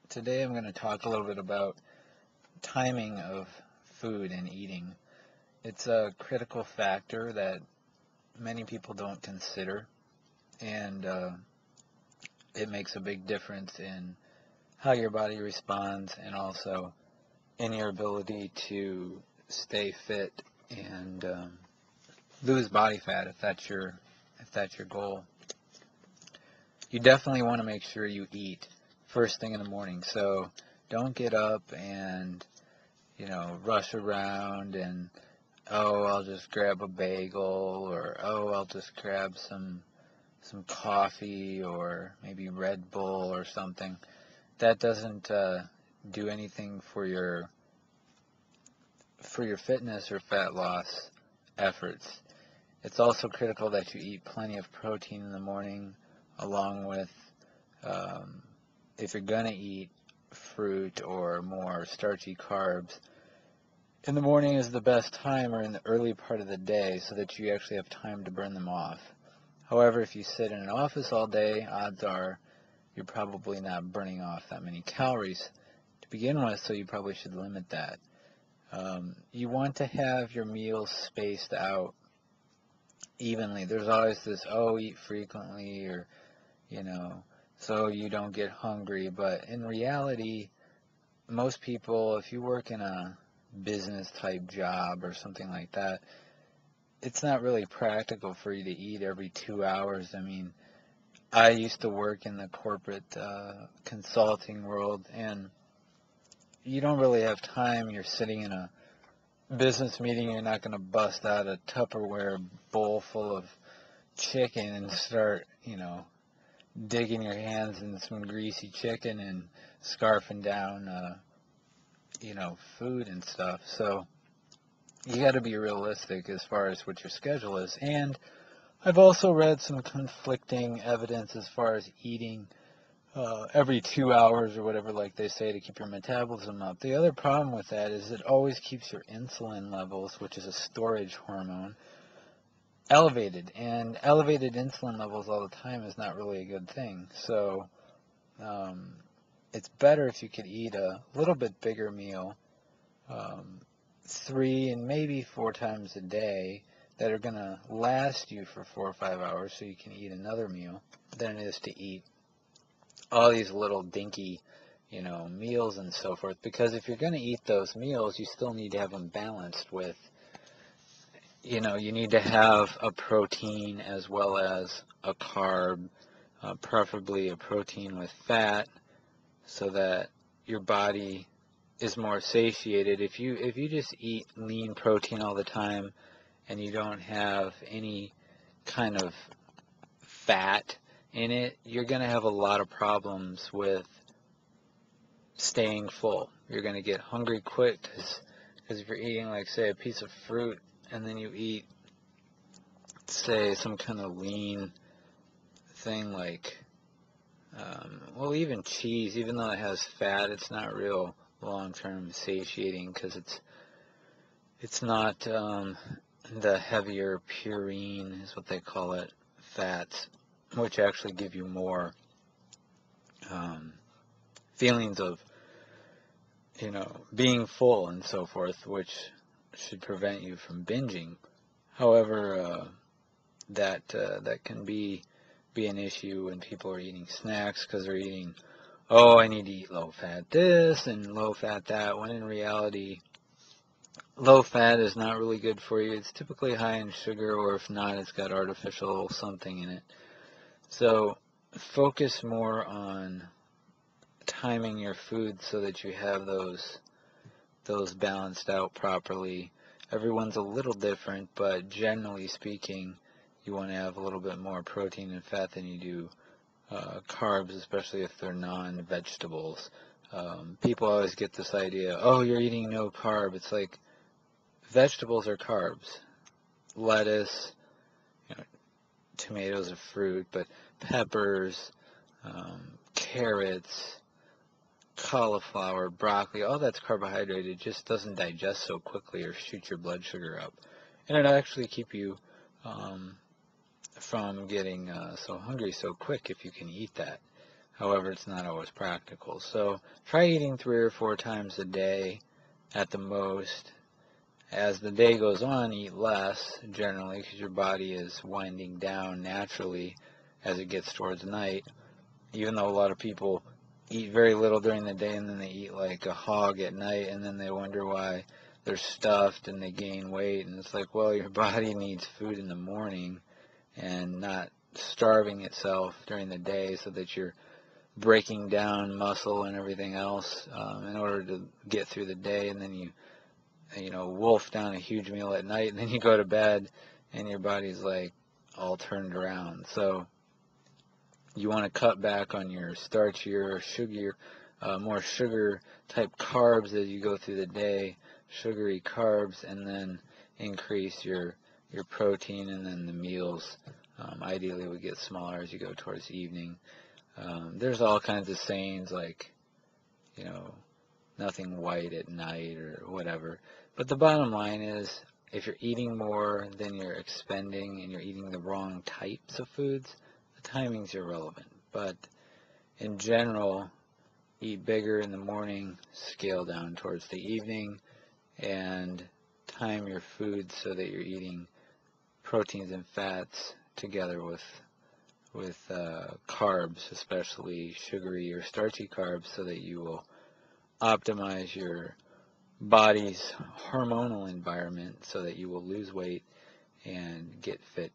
Today I'm going to talk a little bit about timing of food and eating. It's a critical factor that many people don't consider, and it makes a big difference in how your body responds and also in your ability to stay fit and lose body fat if that's your goal. You definitely want to make sure you eat first thing in the morning. So don't get up and rush around and, oh, I'll just grab a bagel, or, oh, I'll just grab some coffee or maybe Red Bull or something. That doesn't do anything for your fitness or fat loss efforts. It's also critical that you eat plenty of protein in the morning, along with, if you're going to eat fruit or more starchy carbs, in the morning is the best time, or in the early part of the day, so that you actually have time to burn them off. However, if you sit in an office all day, odds are you're probably not burning off that many calories to begin with, so you probably should limit that. You want to have your meals spaced out evenly. There's always this, oh, eat frequently, or, so you don't get hungry. But in reality, most people, if you work in a business type job or something like that, it's not really practical for you to eat every 2 hours. I mean, I used to work in the corporate consulting world, and you don't really have time. You're sitting in a business meeting, you're not going to bust out a Tupperware bowl full of chicken and start, digging your hands in some greasy chicken and scarfing down, food and stuff. So you got to be realistic as far as what your schedule is. And I've also read some conflicting evidence as far as eating every 2 hours or whatever, like they say, to keep your metabolism up. The other problem with that is it always keeps your insulin levels, which is a storage hormone, elevated. And elevated insulin levels all the time is not really a good thing. So it's better if you could eat a little bit bigger meal, 3 and maybe 4 times a day, that are going to last you for 4 or 5 hours, so you can eat another meal, than it is to eat all these little dinky, meals and so forth. Because if you're going to eat those meals, you still need to have them balanced with, you need to have a protein as well as a carb, preferably a protein with fat, so that your body is more satiated. If you just eat lean protein all the time and you don't have any kind of fat in it, you're going to have a lot of problems with staying full. You're going to get hungry quick, because if you're eating, like, say, a piece of fruit, and then you eat, say, some kind of lean thing like, even cheese, even though it has fat, it's not real long-term satiating, because it's not the heavier purine, is what they call it, fats, which actually give you more feelings of, being full and so forth, which should prevent you from binging. However, that can be an issue when people are eating snacks, because they're eating, oh, I need to eat low-fat this and low-fat that, when in reality, low-fat is not really good for you. It's typically high in sugar, or if not, it's got artificial something in it. So focus more on timing your food so that you have those balanced out properly. Everyone's a little different, but generally speaking, you want to have a little bit more protein and fat than you do carbs, especially if they're non-vegetables. People always get this idea, oh, you're eating no carb. It's like, vegetables are carbs. Lettuce, tomatoes are fruit, but peppers, carrots, cauliflower, broccoli, all that's carbohydrate. It just doesn't digest so quickly or shoot your blood sugar up. And it'll actually keep you from getting so hungry so quick if you can eat that. However, it's not always practical. So try eating 3 or 4 times a day at the most. As the day goes on, eat less generally because your body is winding down naturally as it gets towards night. Even though a lot of people eat very little during the day and then they eat like a hog at night and then they wonder why they're stuffed and they gain weight. And it's like, well, your body needs food in the morning and not starving itself during the day so that you're breaking down muscle and everything else in order to get through the day, and then you know, wolf down a huge meal at night, and then you go to bed and your body's like all turned around. So you want to cut back on your starchier or sugar, more sugar type carbs as you go through the day, sugary carbs, and then increase your protein, and then the meals ideally would get smaller as you go towards the evening. There's all kinds of sayings like, you know, nothing white at night or whatever. But the bottom line is, if you're eating more than you're expending and you're eating the wrong types of foods, the timing's irrelevant. But in general, eat bigger in the morning, scale down towards the evening, and time your food so that you're eating proteins and fats together with carbs, especially sugary or starchy carbs, so that you will optimize your body's hormonal environment so that you will lose weight and get fit